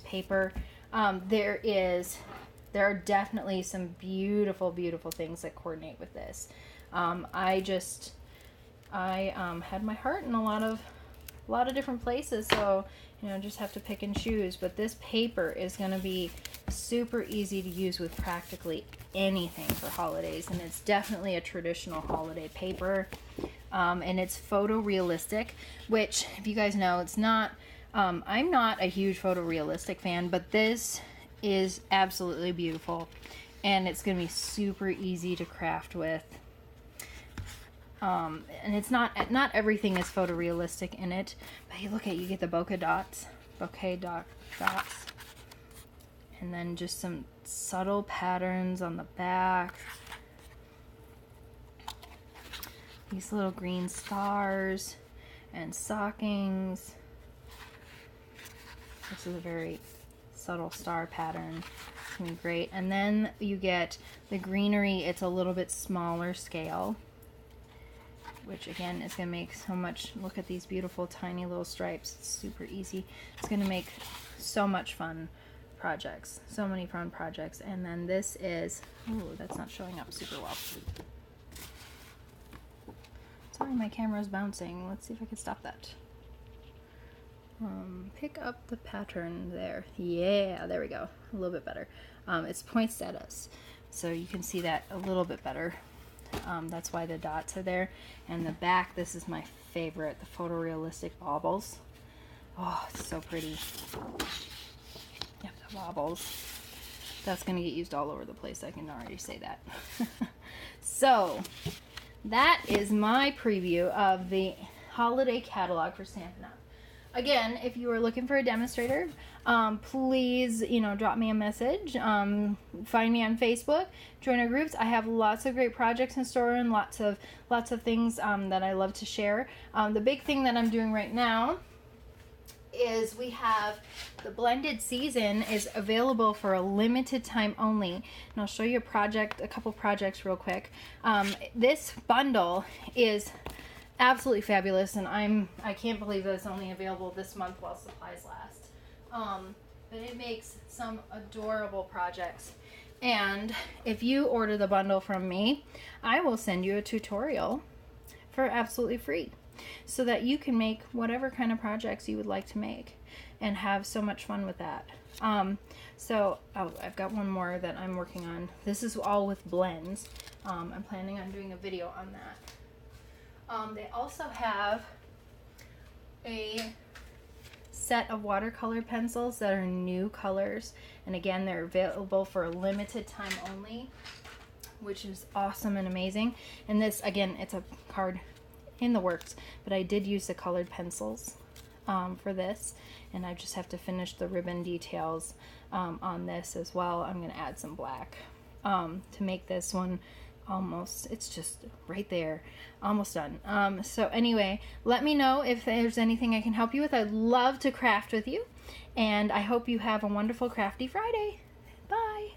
paper. There are definitely some beautiful things that coordinate with this. I had my heart in a lot of different places, so just have to pick and choose. But this paper is going to be super easy to use with practically anything for holidays, and it's definitely a traditional holiday paper. And it's photorealistic, which, if you guys know, it's not. I'm not a huge photorealistic fan, but this is absolutely beautiful, and it's going to be super easy to craft with. And it's not everything is photorealistic in it, but you get the bokeh dots, and then just some subtle patterns on the back. These little green stars and stockings. This is a very subtle star pattern. It's gonna be great. And then you get the greenery. It's a little bit smaller scale, which again is gonna make so much. Look at these beautiful tiny little stripes. It's super easy. It's gonna make so much fun projects. So many fun projects. And then this is, ooh, that's not showing up super well. Sorry, my camera's bouncing. Let's see if I can stop that. Pick up the pattern there. Yeah, there we go. A little bit better. It's poinsettias, so you can see that a little bit better. That's why the dots are there. And the back, this is my favorite, the photorealistic baubles. Oh, it's so pretty. Yep, the baubles. That's going to get used all over the place. I can already say that. So, that is my preview of the holiday catalog for Stampin' Up. Again, if you are looking for a demonstrator, please, drop me a message. Find me on Facebook. Join our groups. I have lots of great projects in store and lots of things that I love to share. The big thing that I'm doing right now is we have the blended season is available for a limited time only. And I'll show you a couple projects real quick. This bundle is absolutely fabulous, and I can't believe that it's only available this month while supplies last. But it makes some adorable projects. And if you order the bundle from me, I will send you a tutorial for absolutely free, so that you can make whatever kind of projects you would like to make and have so much fun with that. I've got one more that I'm working on. This is all with blends. I'm planning on doing a video on that. They also have a set of watercolor pencils that are new colors, and again, they're available for a limited time only, which is awesome and amazing. And this, again, it's a card in the works, but I did use the colored pencils for this, and I just have to finish the ribbon details on this as well. I'm going to add some black to make this one it's just right there, almost done. So anyway, let me know if there's anything I can help you with. I'd love to craft with you, and I hope you have a wonderful Crafty Friday. Bye.